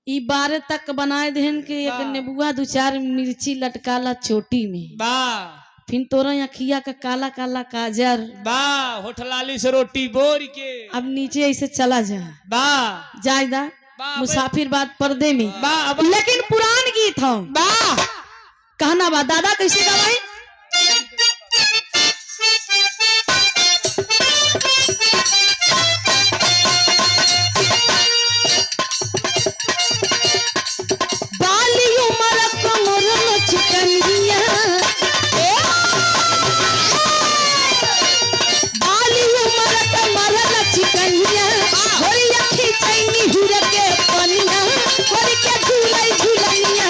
Speaker 1: ई 12 तक बनाए देहन के एक
Speaker 2: वाह।
Speaker 1: नेबुआ 2-4 मिर्ची लटकाला चोटी में,
Speaker 2: वाह
Speaker 1: फिर तोरा अखिया का काला काला काजर,
Speaker 2: वाह होठलाली से रोटी बोर के
Speaker 1: अब नीचे ऐसे चला जा
Speaker 2: वाह
Speaker 1: जायदा
Speaker 2: वाह
Speaker 1: मुसाफिर बात पर्दे में।
Speaker 2: वाह अब
Speaker 1: लेकिन पुरान गीत हो
Speaker 2: वाह
Speaker 1: कहना बा दादा कैसे गवाई। बाली उमर कमर चिकनिया, बाली उमर कमर चिकनिया, होरी अखी चैनी हुर के पनिया, होरी के झूलाई झूलनिया।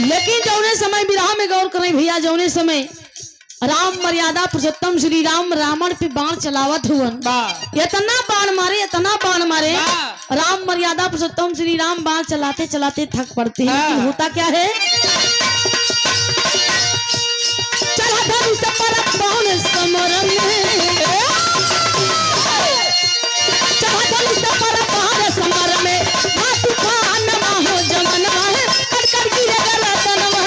Speaker 1: लेकिन जौने समय विराह में गौर करें भैया, जौने समय राम मर्यादा पुरुषोत्तम श्री राम रावण पे बाण चलावत हुवन,
Speaker 2: वाह
Speaker 1: इतना बाण मारे इतना बाण मारे,
Speaker 2: वाह
Speaker 1: राम मर्यादा पुरुषोत्तम श्री राम बाण चलाते चलाते थक पड़ते हैं। लेकिन होता क्या है, चला धनुष पर बाण समर में, चला धनुष पर बाण समर में, हाथ तूफान हो जमनवा, कर कर गिरे गलतनवा।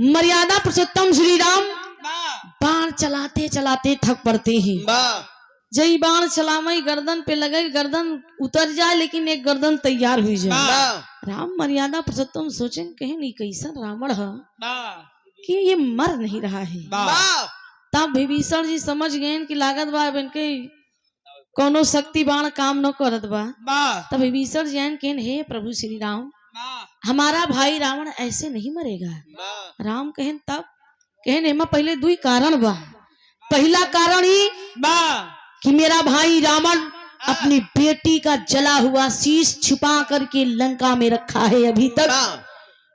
Speaker 1: मर्यादा पुरुषोत्तम श्री राम बाण चलाते चलाते थक पड़ते हैं। जई बाण चलावई गर्दन पे लगे, गर्दन उतर जाए लेकिन एक गर्दन तैयार हुई जाए। राम मर्यादा पुरुषोत्तम सोचें कहीं नहीं कैसा रावण है कि ये मर नहीं रहा है। तब विभीषण जी समझ गए कि लागत बा इनके कोनो शक्ति बाण काम न करत बा। तब विभीषण जी कहन हे प्रभु श्री राम, हमारा भाई रावण ऐसे नहीं मरेगा। राम कहन तब कहन एमा पहले 2 कारण बा। पहला कारण ही कि मेरा भाई रावण अपनी बेटी का जला हुआ शीश छुपा करके लंका में रखा है अभी तक,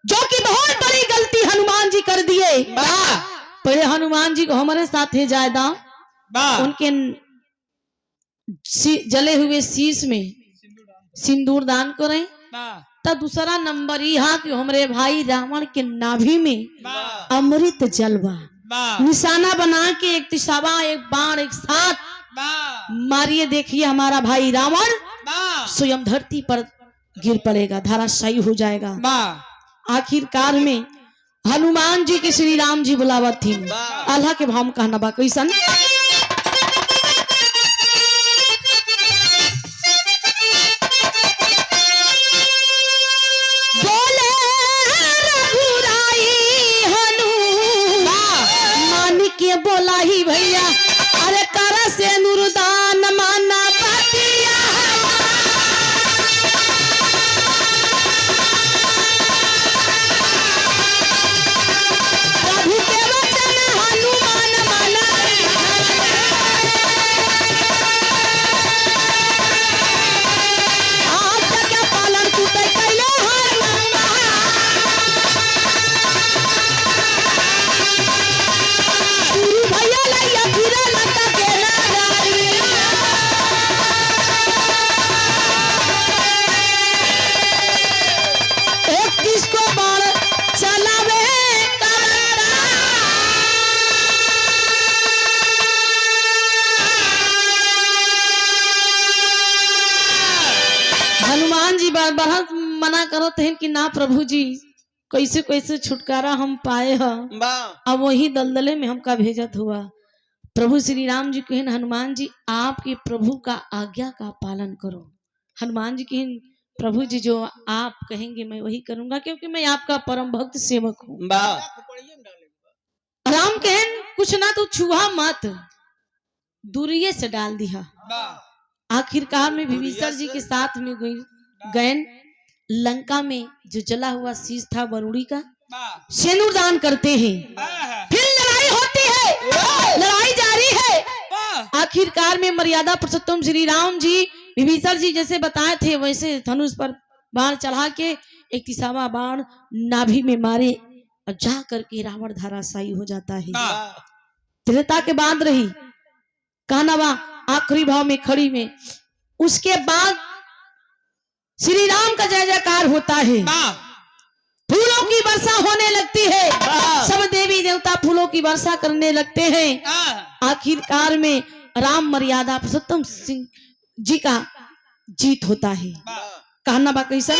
Speaker 1: जो कि बहुत बड़ी गलती हनुमान जी कर दिए। पहले हनुमान जी को हमारे साथ है जायदा, उनके जले हुए शीश में सिंदूर दान करें। तब दूसरा नंबर यह कि हमारे भाई रावण के नाभि में अमृत जलवा, निशाना बना के एक तिसावा एक बाण एक साथ मारिए, देखिए हमारा भाई रावण स्वयं धरती पर गिर पड़ेगा, धराशायी हो जाएगा। आखिरकार में हनुमान जी के श्री राम जी बुलावत थी। अल्लाह के भाव कहना बा कैसन, बोले रघुराई हनु मान के बोला ही भैया, अरे कर से नुरदान माना पतिया। प्रभु के वचन हनुमान माना, मना करो तो कि ना प्रभु जी कैसे कैसे छुटकारा हम पाए हैं, अब वही दलदले में हमका भेजत हुआ। प्रभु श्री राम जी कहन हनुमान जी आपके प्रभु का आज्ञा का पालन करो। हनुमान जी कहन प्रभु जी जो आप कहेंगे मैं वही करूंगा, क्योंकि मैं आपका परम भक्त सेवक हूँ। राम कहन कुछ ना तो छुआ मत, दूरिये से डाल दिया। आखिरकार में विभीषण जी के साथ में गए लंका में जो जला हुआ शीश था वरुणी का, सेनुर दान करते हैं। फिर लड़ाई होती है, लड़ाई जारी है। आखिरकार में मर्यादा पुरुषोत्तम श्री राम जी विभीषण जी जैसे बताए थे वैसे धनुष पर बाण चढ़ा के एक तिसावा बाण नाभि में मारे और जा करके रावण धराशायी हो जाता है। त्रेता के बाद रही कान्हा आखिरी भाव में खड़ी में, उसके बाद श्री राम का जय जयकार होता है, फूलों की वर्षा होने लगती है, सब देवी देवता फूलों की वर्षा करने लगते हैं। आखिरकार में राम मर्यादा पुरुषोत्तम सिंह जी का जीत होता है। कहना बा कैसा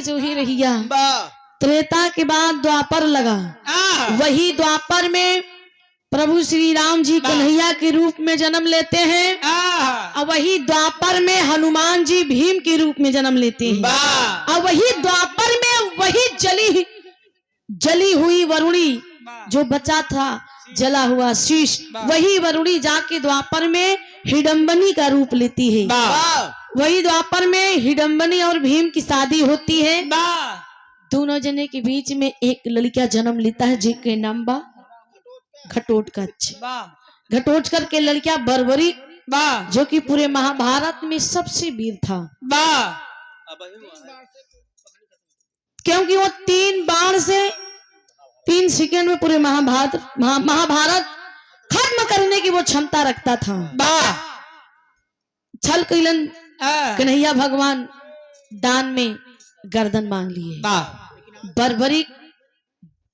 Speaker 1: जो ही रहिया। त्रेता के बाद द्वापर लगा, वही द्वापर में प्रभु श्री राम जी कन्हैया के रूप में जन्म लेते हैं, और वही द्वापर में हनुमान जी भीम के रूप में जन्म लेते हैं, और वही द्वापर में वही जली हुई वरुणी जो बचा था जला हुआ शीश, वही वरुणी जाके द्वापर में हिडम्बनी का रूप लेती है। वही द्वापर में हिडम्बनी और भीम की शादी होती है। दोनों जने के बीच में एक लड़का जन्म लेता है जिसके नाम बा घटोत्कच। घटोत्कच के लड़का बर्बरी जो कि पूरे महाभारत में सबसे वीर था, क्योंकि वो 3 बाण से 3 सेकंड में पूरे महाभारत खत्म करने की वो क्षमता रखता था। छल कैलन कन्हैया भगवान दान में गर्दन मांग लिए, बर्बरी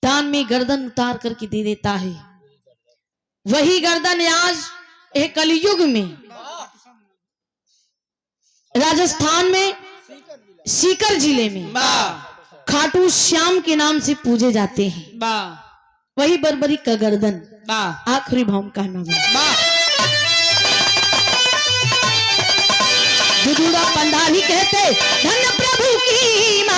Speaker 1: दान में गर्दन उतार करके दे देता है। वही गर्दन आज एक कलयुग में राजस्थान में सीकर जिले में खाटू श्याम के नाम से पूजे जाते हैं। वही बर्बरी का गर्दन आखिरी भाव का नाम दुदूरा पंडाली कहते धन प्रभु की मां।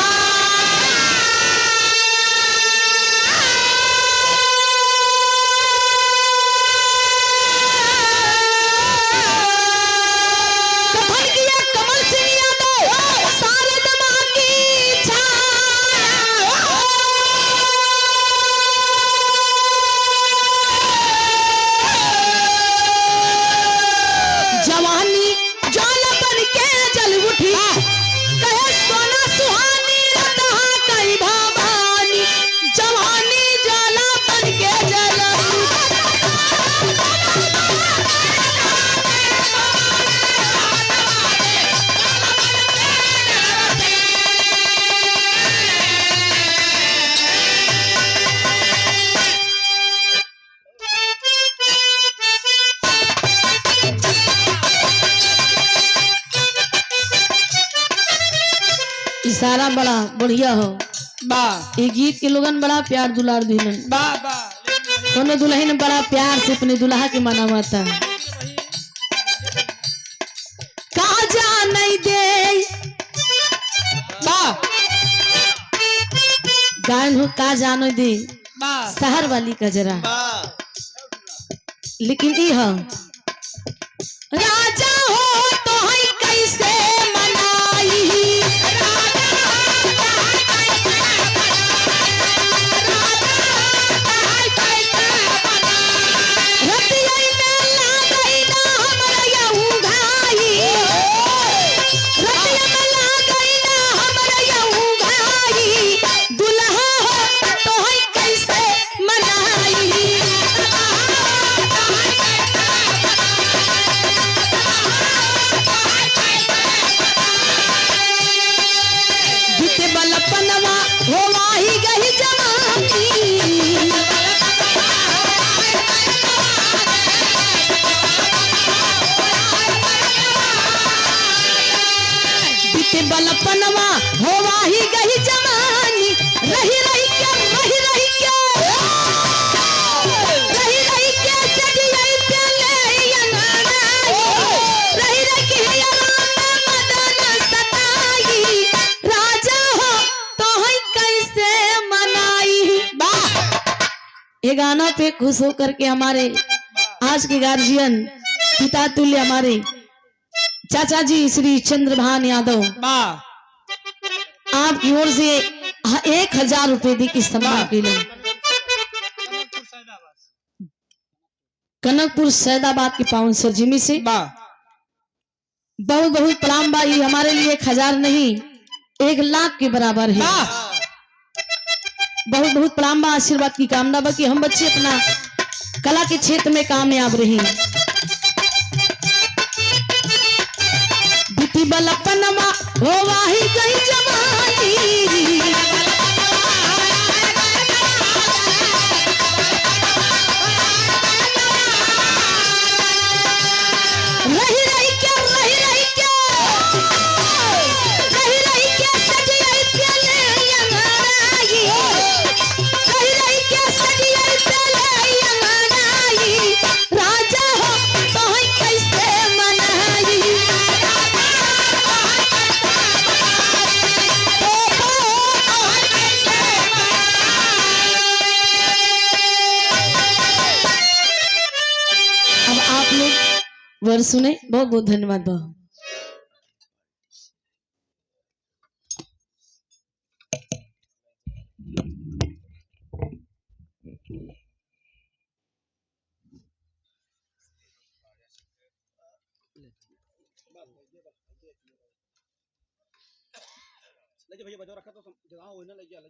Speaker 1: कफन किया कमल सिंह यादव शारद मां की छाया। जवानी ज्वाला बन के जल उठी, कहे सोना सुहानी रहा कई भवानी। जवानी ज्वाला बन के जल इशारा बड़ा बढ़िया हो। ये गीत के लोगन बड़ा प्यार दुलार दिलन। कोनो दुल्हन बड़ा प्यार से अपने दुल्हा के मनावा था। कहा जा नहीं दे गायन हो का जानो दे शहर वाली का जरा लेकिन यह राजा हो तो है कैसे मनाई बलपनवा हो वाही गई जवानी बीते बलपनवा हो वाही गई जवानी रही रही के रही रही के रही रही के सजिए प्याले अंगनाई रही रही के राम मदन सताई राजा हो तो है कैसे मनाई। ये गाना पे खुश होकर के हमारे आज के गार्जियन पिता तुल्य हमारे चाचा जी श्री चंद्रभान यादव आपकी ओर से 1000 रुपए दी किस सम्मान के लिए कनकपुर सैदाबाद के पावन सर जिमी से बहुत बहुत प्रणाम भाई। हमारे लिए 1000 नहीं 1 लाख के बराबर है। बहुत बहुत प्रणाम बा, आशीर्वाद की कामना बा कि हम बच्चे अपना कला के क्षेत्र में कामयाब रहे। बीती बलपनवा हो वाही गई जवानी रही रही के रही रही के रही रही के सजिए प्याले अंगनाई रही रही के सजिए प्याले अंगनाई राजा हो तो है कैसे मनाई अब आप लोग वर्ड सुने। बहुत बहुत धन्यवाद बा।
Speaker 2: भैया बजाओ रखा तो जगह हो ना लग गया